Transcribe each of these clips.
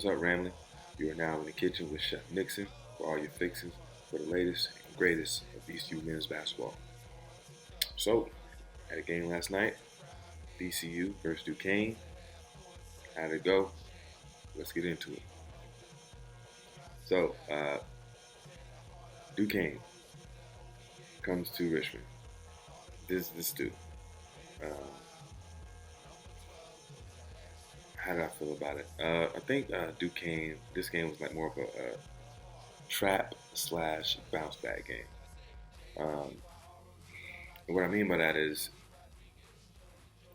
up, Ramley? You are now in the kitchen with Chef Nixon for all your fixings for the latest and greatest of VCU men's basketball. So, had a game last night, VCU versus Duquesne. How'd it go? Let's get into it. So, Duquesne comes to Richmond. This dude. Um, how did I feel about it? I think Duquesne. This game was like more of a trap slash bounce back game. Um, and what I mean by that is,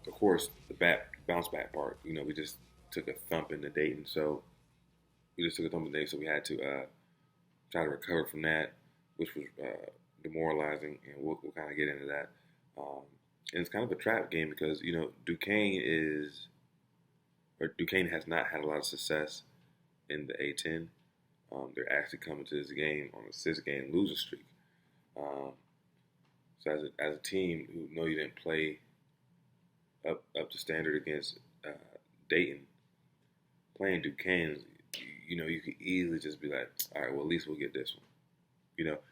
of course, the bounce back part. We just took a thump into Dayton, so we had to try to recover from that, which was demoralizing, and we'll kind of get into that. Um, and it's kind of a trap game because Duquesne has not had a lot of success in the A10. They're actually coming to this game on a 6-game losing streak. Um, so as a team who know you didn't play up to standard against Dayton, playing Duquesne, you could easily just be like, all right, well, at least we'll get this one,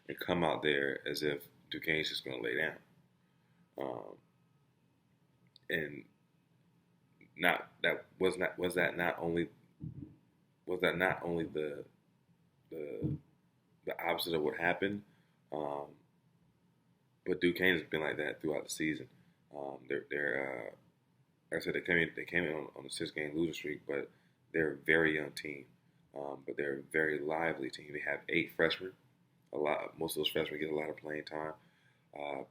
and come out there as if Duquesne's just going to lay down. And not that was not was that not only the the opposite of what happened, um, but Duquesne has been like that throughout the season. They're like I said, they came in on a 6-game losing streak, but they're a very young team. But they're a very lively team. They have 8 freshmen. Most of those freshmen get a lot of playing time. Uh,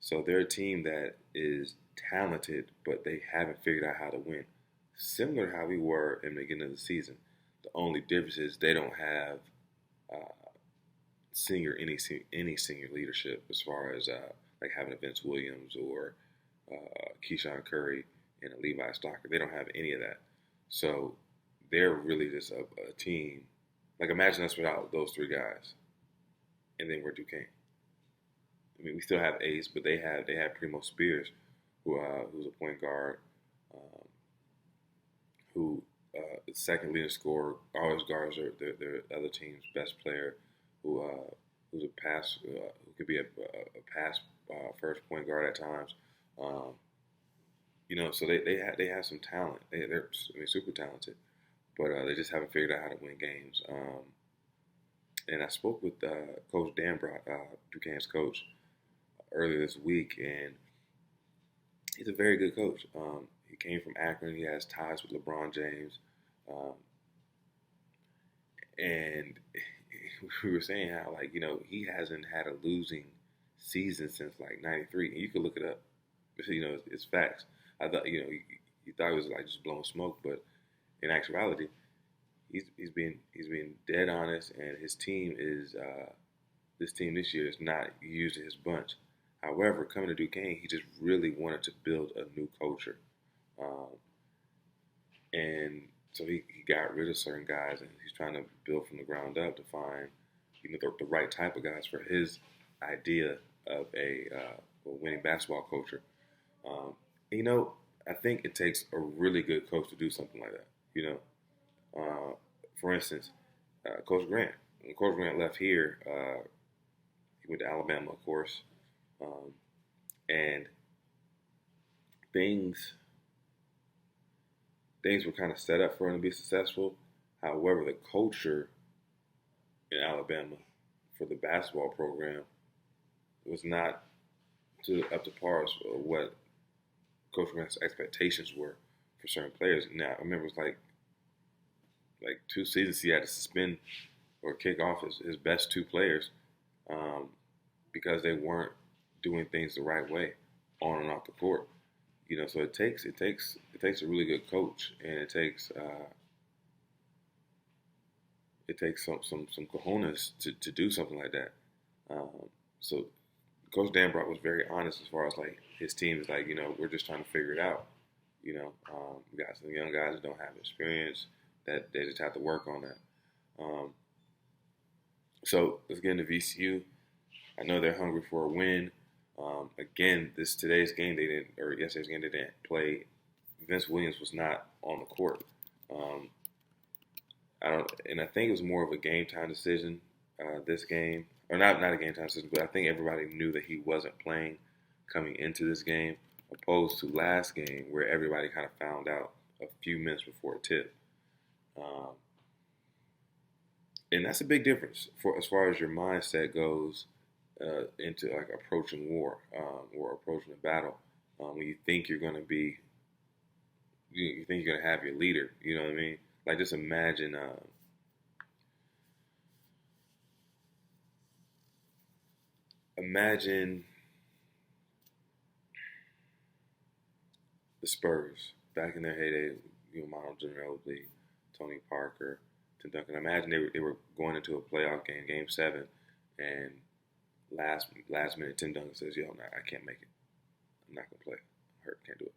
so they're a team that is talented, but they haven't figured out how to win. Similar to how we were in the beginning of the season. The only difference is they don't have uh, any senior leadership as far as like having a Vince Williams or Keyshawn Curry and a Levi Stocker. They don't have any of that. So they're really just a team. Like imagine us without those 3 guys, and then we're Duquesne. I mean, we still have Ace, but they have Primo Spears, who's a point guard, um, who is second leading scorer, always guards their other team's best player, who's a who could be a pass first point guard at times. Um, so they have some talent. They're super talented, but they just haven't figured out how to win games. And I spoke with Coach Danbrot, Duquesne's coach, earlier this week, and he's a very good coach. He came from Akron. He has ties with LeBron James, um, and we were saying how he hasn't had a losing season since like '93. And you can look it up. It's facts. I thought you thought it was like just blowing smoke, but in actuality, he's been dead honest, and his team is this team this year is not using his bunch. However, coming to Duquesne, he just really wanted to build a new culture, um, and so he got rid of certain guys, and he's trying to build from the ground up to find the right type of guys for his idea of a winning basketball culture. Um, I think it takes a really good coach to do something like that. For instance, Coach Grant. When Coach Grant left here, he went to Alabama, of course, um, and things things were kind of set up for him to be successful. However, the culture in Alabama for the basketball program was not up to par as what Coach Grant's expectations were for certain players. Now, I remember it was like 2 seasons he had to suspend or kick off his best 2 players um, because they weren't doing things the right way on and off the court. So it takes a really good coach, and it takes some cojones to do something like that. So Coach Danbrot was very honest as far as like his team is like, we're just trying to figure it out. We got some young guys that don't have experience that they just have to work on that. Um, so let's get into VCU. I know they're hungry for a win. Again, yesterday's game they didn't play. Vince Williams was not on the court. I don't, and I think it was more of a game time decision. This game, or not a game time decision, but I think everybody knew that he wasn't playing coming into this game, opposed to last game where everybody kind of found out a few minutes before tip. Um, and that's a big difference for as far as your mindset goes into like approaching war or approaching a battle. When you think you're going to be, you think you're going to have your leader. You know what I mean? Like just imagine the Spurs back in their heyday. Manu Ginobili, Tony Parker, Tim Duncan. Imagine they were going into a playoff game, Game 7, and last minute Tim Duncan says, "Yo, I can't make it. I'm not gonna play. I'm hurt. Can't do it."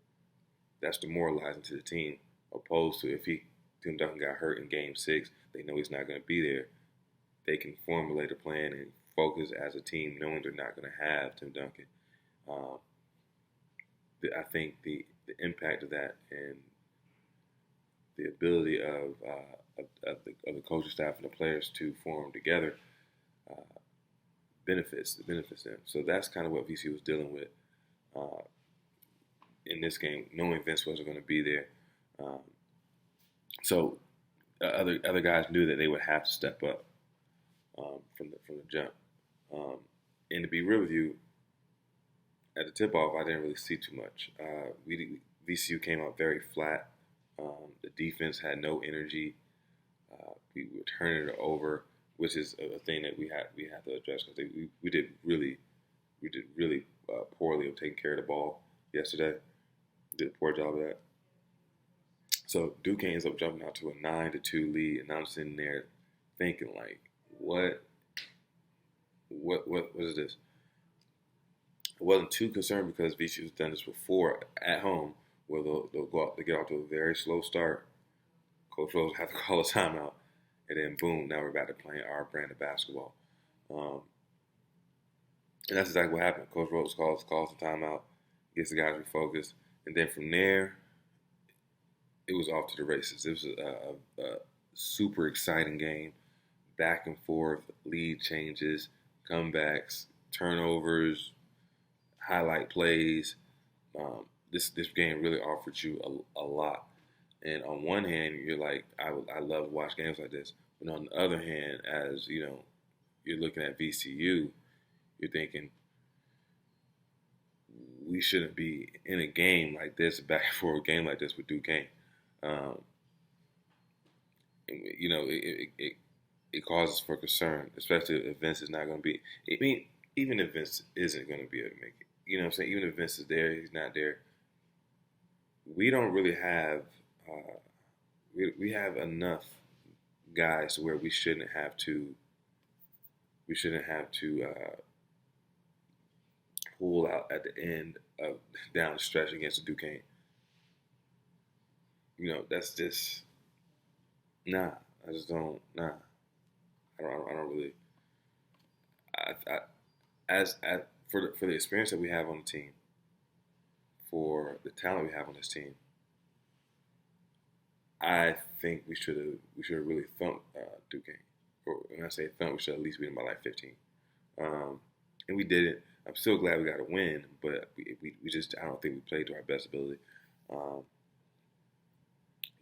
That's demoralizing to the team. Opposed to if Tim Duncan got hurt in Game 6, they know he's not gonna be there. They can formulate a plan and focus as a team, knowing they're not gonna have Tim Duncan. Um, I think the impact of that and the ability of the coaching staff and the players to form together uh, benefits them. So that's kind of what VCU was dealing with uh, in this game, knowing Vince wasn't going to be there. Um, so other guys knew that they would have to step up from the jump. And to be real with you, at the tip off, I didn't really see too much. VCU came out very flat. The defense had no energy. We were turning it over, which is a thing that we had to address because we did really poorly of taking care of the ball yesterday. Did a poor job of that. So Duquesne ends up jumping out to a 9-2 lead, and I'm sitting there thinking like, what is this? I wasn't too concerned because VCU's done this before at home, where they'll go out, they get off to a very slow start. Coach Rose have to call a timeout, and then boom, now we're back to playing our brand of basketball. And that's exactly what happened. Coach Rose calls a timeout, gets the guys refocused, and then from there, it was off to the races. It was a super exciting game, back and forth, lead changes, comebacks, turnovers, highlight plays. This game really offered you a lot. And on one hand, you're like, I love to watch games like this. But on the other hand, as you know, you're looking at VCU, you're thinking we shouldn't be in a game like this, back and forth game like this with Duquesne. Um, it causes for concern, especially if Vince is not going to be. I mean, even if Vince isn't going to be able to make it, you know what I'm saying? Even if Vince is there, he's not there. We don't really have. We have enough guys where we shouldn't have to. We shouldn't have to pull out at the end of down the stretch against the Duquesne. That's just nah. I just don't nah. I don't really. I as for the experience that we have on the team, for the talent we have on this team, I think we should have really thumped Duquesne. Or when I say thump, we should at least beat them by like 15. And we did it. I'm still glad we got a win, but we just I don't think we played to our best ability.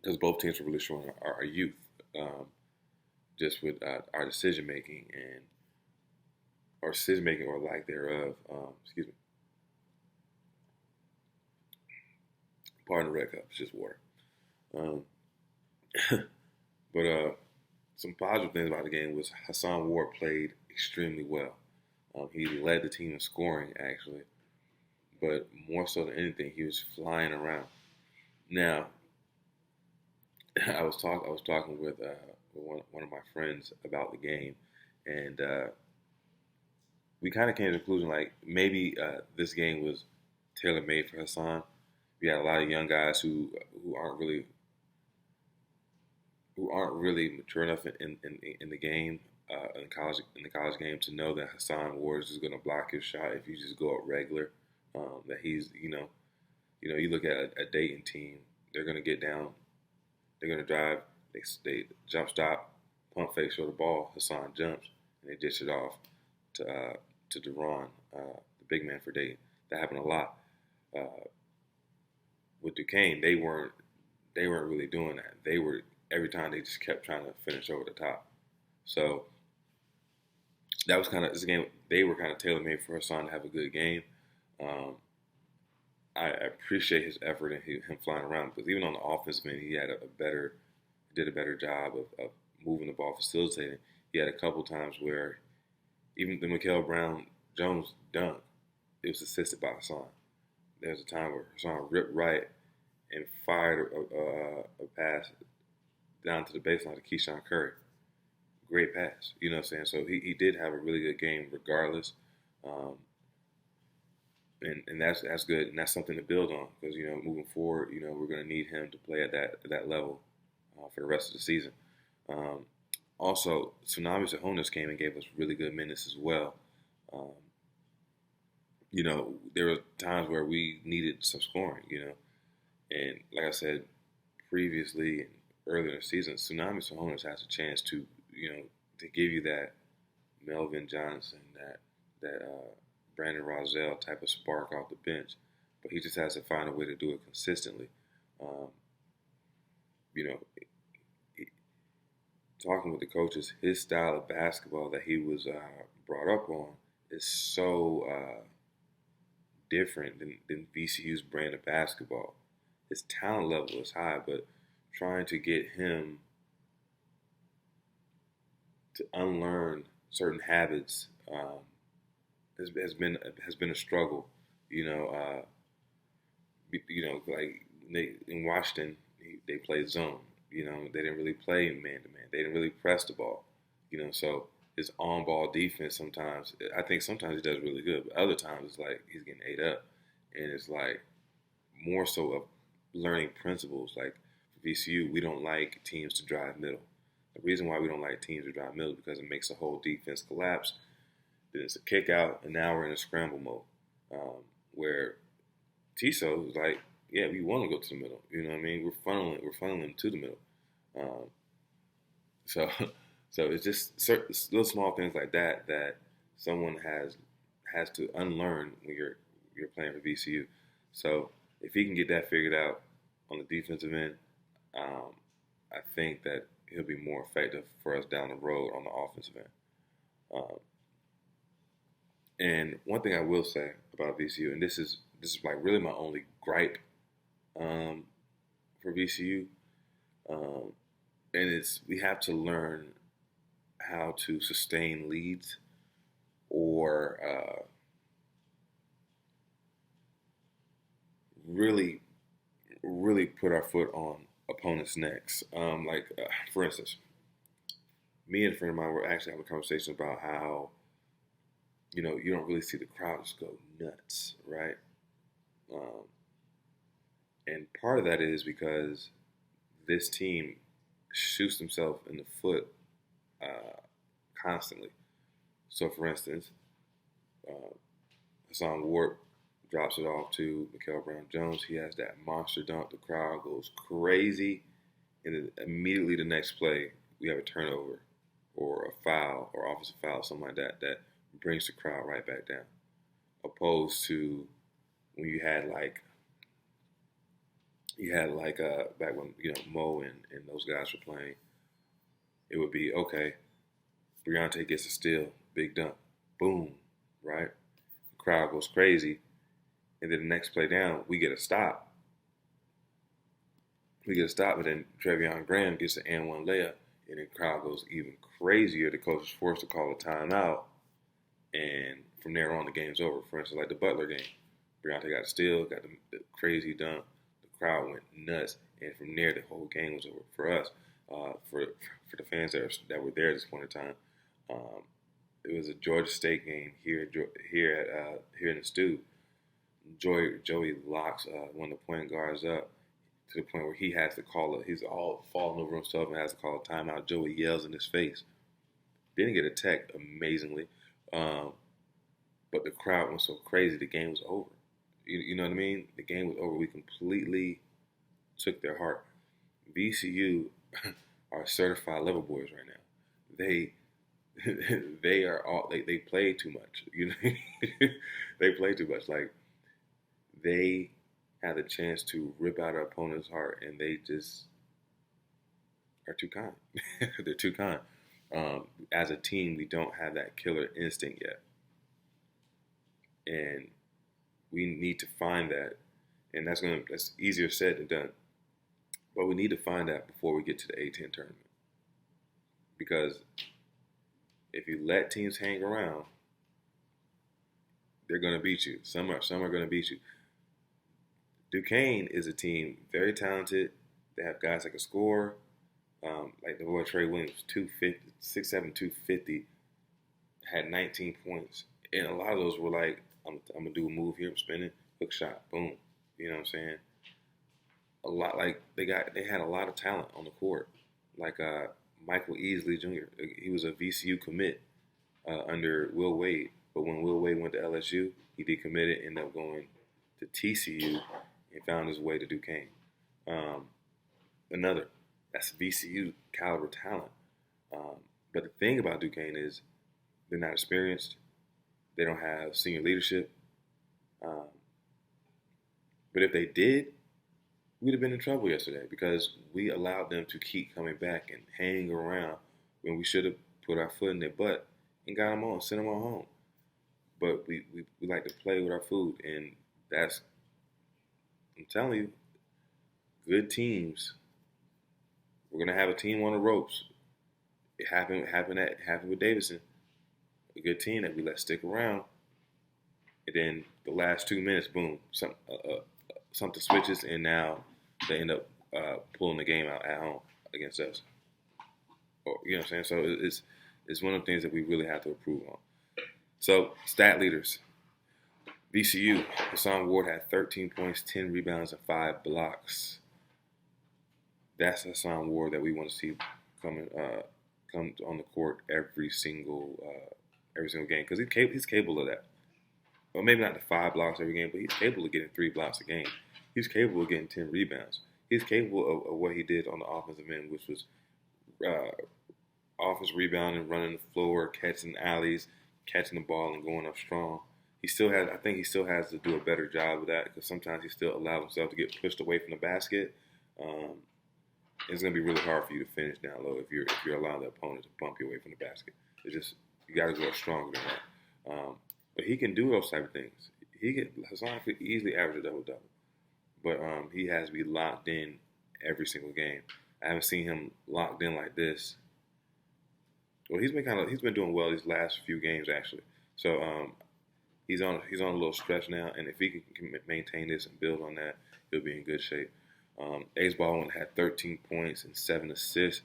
Because both teams were really showing our youth, just with our decision making or lack thereof. Excuse me. Pardon the red cup. It's just water. But some positive things about the game was Hassan Ward played extremely well. He led the team in scoring actually, but more so than anything, he was flying around. Now, I was talking with one of my friends about the game, and we kind of came to the conclusion like maybe this game was tailor made for Hassan. We had a lot of young guys who aren't really mature enough in the game in the college game to know that Hassan Ward is going to block his shot if you just go up regular. That he's you look at a Dayton team, they're going to get down, they're going to drive They jump stop, pump fake, show the ball. Hassan jumps and they dish it off to Deron, the big man for Dayton. That happened a lot. With Duquesne, they weren't really doing that. They were every time they just kept trying to finish over the top. So that was kind of this game. They were kind of tailor made for Hassan to have a good game. Um, I appreciate his effort and him flying around because even on the offensive end, he had did a better job of moving the ball, facilitating. He had a couple times where even the Mikael Brown Jones dunk, it was assisted by Hassan. There was a time where Hassan ripped right and fired a pass down to the baseline to Keyshawn Curry. Great pass, you know what I'm saying? So he did have a really good game regardless. Um, and that's good, and that's something to build on because moving forward, we're going to need him to play at that level for the rest of the season. Um, Also, Tsunami Sahonis came and gave us really good minutes as well. Um, there were times where we needed some scoring, and like I said previously and earlier in the season, Tsunami Sahonis has a chance to give you that Melvin Johnson, that Brandon Rozelle type of spark off the bench, but he just has to find a way to do it consistently. Um, you know, Talking with the coaches, his style of basketball that he was brought up on is so different than VCU's brand of basketball. His talent level is high, but trying to get him to unlearn certain habits has been a struggle. Like in Washington, they played zone. They didn't really play man to man. They didn't really press the ball. So his on-ball defense sometimes, I think sometimes he does really good, but other times it's like he's getting ate up, and it's like more so of learning principles. Like for VCU, we don't like teams to drive middle. The reason why we don't like teams to drive middle is because it makes the whole defense collapse. Then it's a kick out, and now we're in a scramble mode where Tiso is like, yeah, we want to go to the middle. You know what I mean? We're funneling to the middle. Um, so, so it's just certain little small things like that someone has to unlearn when you're playing for VCU. So if he can get that figured out on the defensive end, I think that he'll be more effective for us down the road on the offensive end. Um, and one thing I will say about VCU, and this is like really my only gripe for VCU, and it's we have to learn how to sustain leads or really, really put our foot on opponents' necks. For instance, me and a friend of mine were actually having a conversation about how you don't really see the crowd just go nuts, right? Um, and part of that is because this team shoots themselves in the foot constantly. So, for instance, Hassan Ward drops it off to Mikael Brown Jones. He has that monster dunk. The crowd goes crazy. And then immediately the next play, we have a turnover or a foul or offensive foul, something like that brings the crowd right back down. Opposed to when you had back when Mo and those guys were playing, it would be okay. Briante gets a steal, big dunk, boom, right? The crowd goes crazy, and then the next play down, we get a stop. But then Trevion Graham gets an and one layup, and the crowd goes even crazier. The coach is forced to call a timeout, and from there on, the game's over. For instance, like the Butler game, Briante got a steal, got the crazy dunk. Crowd went nuts, and from there the whole game was over for us. For the fans that were there at this point in time, it was a Georgia State game here in the stew. Joey locks one of the point guards up to the point where he has to call it. He's all falling over himself and has to call a timeout. Joey yells in his face. Didn't get a tech amazingly, but the crowd went so crazy the game was over. You know what I mean? The game was over. We completely took their heart. VCU, are certified level boys right now. They they are all they play too much. You know, they play too much. Like they have the chance to rip out our opponent's heart, and they just are too kind. They're too kind. As a team, we don't have that killer instinct yet, and we need to find that. And that's easier said than done. But we need to find that before we get to the A10 tournament, because if you let teams hang around, they're going to beat you. Some are going to beat you. Duquesne is a team very talented. They have guys that can score. Like the boy Trey Williams, 250, 6'7", 250, had 19 points. And a lot of those were like, I'm going to do a move here, I'm spinning, hook shot, boom. You know what I'm saying? A lot, like they had a lot of talent on the court. Like Michael Easley Jr., he was a VCU commit under Will Wade. But when Will Wade went to LSU, he decommitted, ended up going to TCU, and found his way to Duquesne. That's VCU caliber talent. But the thing about Duquesne is they're not experienced. They don't have senior leadership. But if they did, we'd have been in trouble yesterday because we allowed them to keep coming back and hang around when we should have put our foot in their butt and got them on, sent them on home. But we like to play with our food, and I'm telling you, good teams. We're gonna have a team on the ropes. It happened with Davidson. A good team that we let stick around, and then the last 2 minutes, boom, something switches, and now they end up pulling the game out at home against us. Or, you know what I'm saying? So it's one of the things that we really have to improve on. So stat leaders. VCU, Hassan Ward had 13 points, 10 rebounds, and 5 blocks. That's Hassan Ward that we want to see come on the court every single game, because he's capable of that. Well, maybe not the 5 blocks every game, but he's capable of getting 3 blocks a game. He's capable of getting 10 rebounds. He's capable of what he did on the offensive end, which was offense rebounding, running the floor, catching alleys, catching the ball, and going up strong. I think he still has to do a better job of that, because sometimes he still allows himself to get pushed away from the basket. It's going to be really hard for you to finish down low if you're allowing the opponent to bump you away from the basket. It's just, you got to go stronger than that. But he can do those type of things. Hassan could easily average a double-double. But he has to be locked in every single game. I haven't seen him locked in like this. Well, he's been doing well these last few games, actually. So he's on a little stretch now, and if he can maintain this and build on that, he'll be in good shape. Ace Baldwin had 13 points and 7 assists.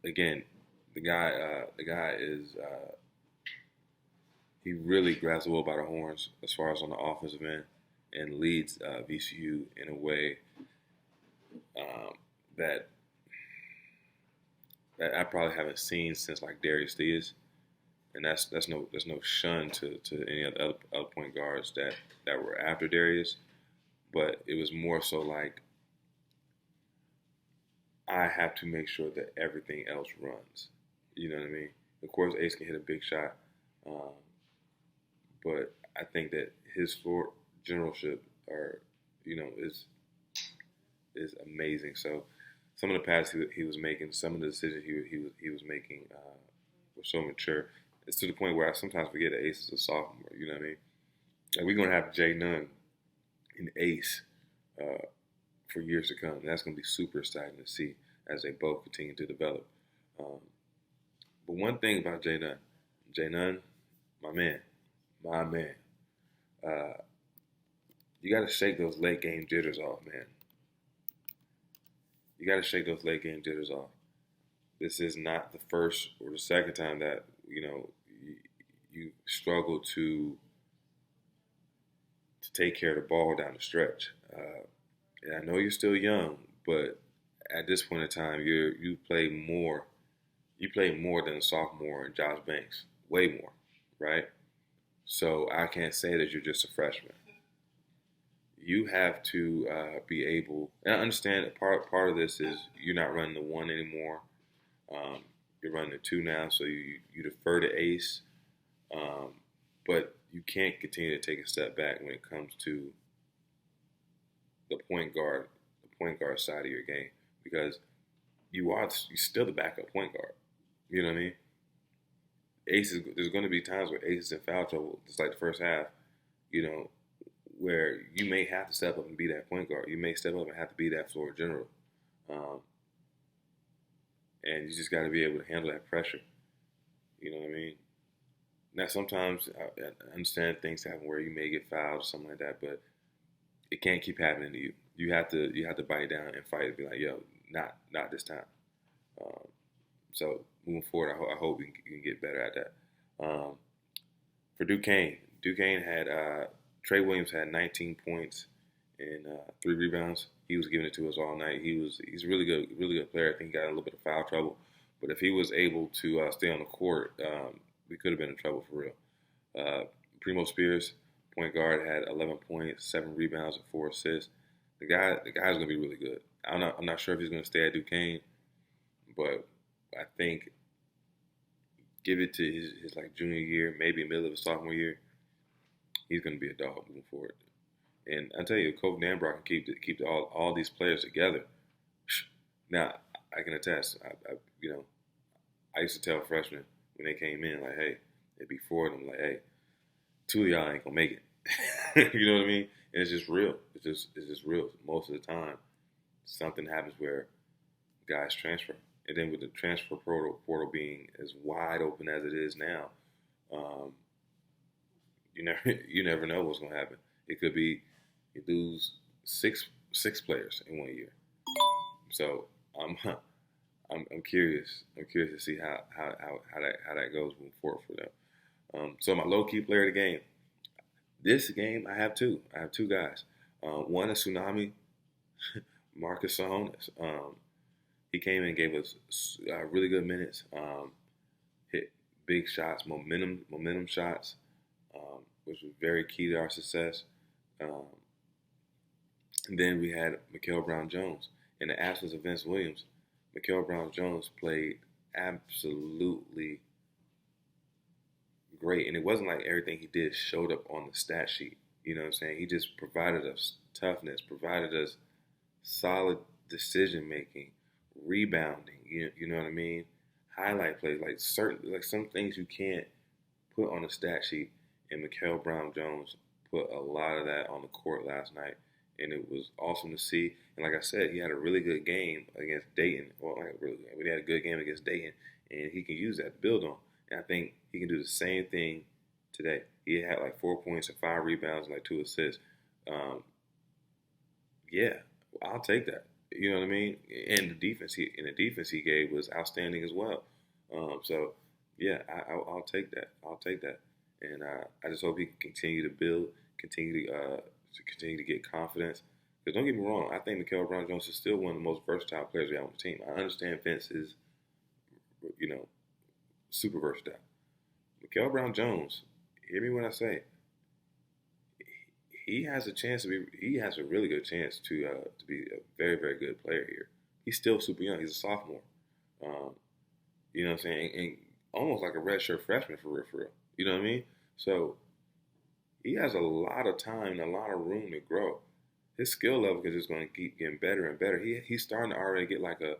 Again, the guy is he really grabs the bull by the horns as far as on the offensive end, and leads VCU in a way that I probably haven't seen since like Darius Diaz. And that's no shun to any of the other point guards that were after Darius, but it was more so like I have to make sure that everything else runs. You know what I mean? Of course, Ace can hit a big shot, but I think that his floor generalship is amazing. So some of the passes he was making, some of the decisions he was making were so mature. It's to the point where I sometimes forget that Ace is a sophomore. You know what I mean? Like, we're going to have Jay Nunn and Ace for years to come. And that's going to be super exciting to see as they both continue to develop. But one thing about Jay Nunn, my man, you got to shake those late game jitters off, man. You got to shake those late game jitters off. This is not the first or the second time that you struggle to take care of the ball down the stretch. And I know you're still young, but at this point in time, you play more. You play more than a sophomore and Josh Banks, way more, right? So I can't say that you're just a freshman. you have to be able. And I understand that part of this is you're not running the one anymore. Um, you're running the two now, so you defer to ace, um, but you can't continue to take a step back when it comes to the point guard side of your game because you still the backup point guard. You know what I mean? There's going to be times where Ace is in foul trouble, just like the first half. You know, where you may have to step up and be that point guard. You may step up and have to be that floor general, um, and you just got to be able to handle that pressure. You know what I mean? Now, sometimes I understand things happen where you may get fouled or something like that, but it can't keep happening to you. You have to bite down and fight and be like, yo, not this time. Um, so moving forward, I hope you can get better at that. Um, for Duquesne had Trey Williams had 19 points and 3 rebounds. He was giving it to us all night. He's a really good player. I think he got a little bit of foul trouble, but if he was able to stay on the court, we could have been in trouble for real. Primo Spears, point guard, had 11 points, 7 rebounds, and 4 assists. The guy's gonna be really good. I'm not sure if he's gonna stay at Duquesne, but I think give it to his like junior year, maybe middle of his sophomore year, he's gonna be a dog moving forward. And I tell you, Coach Danbrock can keep all these players together. Now I can attest. I used to tell freshmen when they came in, like, hey, it'd be 4 of them, like, hey, 2 of y'all ain't gonna make it. You know what I mean? And it's just real. It's just real. Most of the time, something happens where guys transfer, and then with the transfer portal being as wide open as it is now, um, you never know what's gonna happen. It could be you lose six players in 1 year. So I'm curious. I'm curious to see how that goes moving forward for them. So my low key player of the game. This game I have two. I have two guys. One is Tsunami, Marcus Sahonis. He came in and gave us really good minutes. Hit big shots, momentum shots, which was very key to our success. Um, and then we had Mikael Brown-Jones. In the absence of Vince Williams, Mikael Brown-Jones played absolutely great. And it wasn't like everything he did showed up on the stat sheet. You know what I'm saying? He just provided us toughness, provided us solid decision making, rebounding. You know what I mean? Highlight plays, like some things you can't put on the stat sheet. And Mikael Brown-Jones put a lot of that on the court last night, and it was awesome to see. And like I said, he had a really good game against Dayton. Well, but he had a good game against Dayton, and he can use that to build on. And I think he can do the same thing today. He had like 4 points and 5 rebounds and like 2 assists. Yeah, I'll take that. You know what I mean? And the defense he gave was outstanding as well. So yeah, I'll take that. I'll take that. And I just hope he can continue to build, continue to get confidence. Because don't get me wrong, I think Mikael Brown-Jones is still one of the most versatile players we have on the team. I understand Vince is, super versatile. Mikael Brown-Jones, hear me when I say, he has a chance to be. He has a really good chance to be a very very good player here. He's still super young. He's a sophomore. Um, you know what I'm saying? And almost like a redshirt freshman for real, for real. You know what I mean? So he has a lot of time and a lot of room to grow. His skill level is just going to keep getting better and better. He's starting to already get like a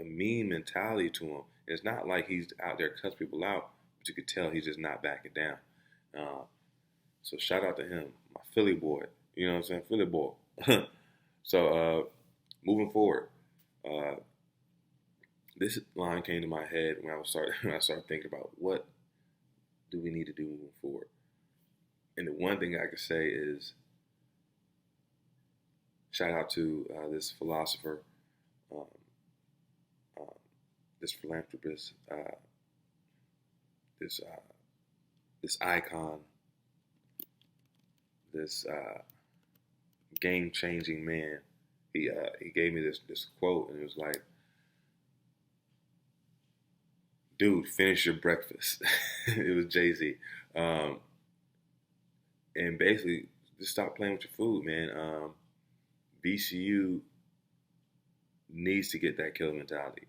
mean mentality to him. It's not like he's out there cussing people out, but you could tell he's just not backing down. So shout out to him, my Philly boy. You know what I'm saying? Philly boy. So moving forward, this line came to my head when I started thinking about what do we need to do moving forward. And the one thing I could say is shout out to this philosopher, um, this philanthropist, this icon, this game-changing man. He gave me this quote, and it was like, "Dude, finish your breakfast." It was Jay-Z. and basically just stop playing with your food, man. VCU needs to get that killer mentality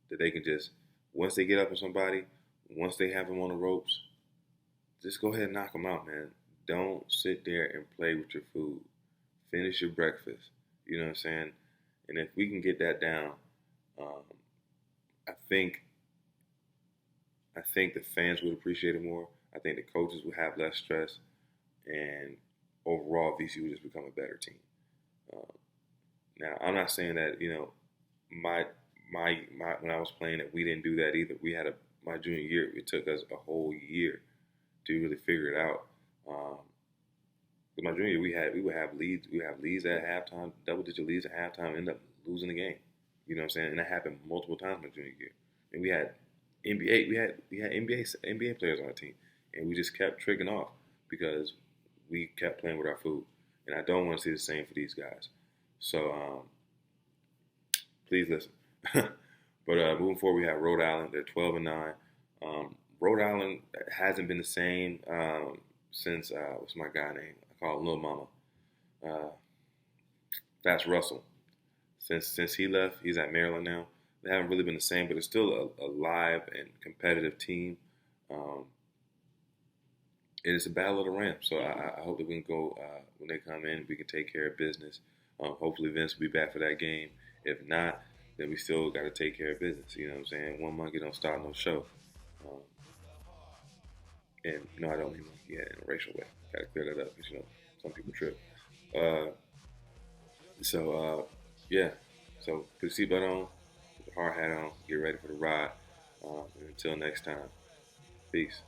that they can just once they get up on somebody, once they have them on the ropes, just go ahead and knock them out, man. Don't sit there and play with your food. Finish your breakfast. You know what I'm saying? And if we can get that down, um, I think the fans would appreciate it more. I think the coaches would have less stress, and overall, VCU would just become a better team. Um, Now, I'm not saying that my my when I was playing that we didn't do that either. We had my junior year. It took us a whole year to really figure it out. Um, 'Cause my junior year, we would have leads. We have leads at halftime, double digit leads at halftime, end up losing the game. You know what I'm saying? And that happened multiple times my junior year. And we had NBA. We had NBA players on our team, and we just kept tricking off because we kept playing with our food. And I don't want to see the same for these guys. So please listen. But moving forward, we have Rhode Island. They're 12-9. Rhode Island hasn't been the same since what's my guy name? I call him Lil Mama. Uh, that's Russell. Since he left, he's at Maryland now. They haven't really been the same, but it's still a live and competitive team. Um, and it's a battle of the ramp. So I hope that we can go when they come in, we can take care of business. Hopefully Vince will be back for that game. If not, then we still got to take care of business. You know what I'm saying? One monkey don't start no show. Um, and no, I don't mean monkey in a racial way. Got to clear that up because some people trip. Uh, yeah. So put the seatbelt on, put the hard hat on, get ready for the ride. And until next time, peace.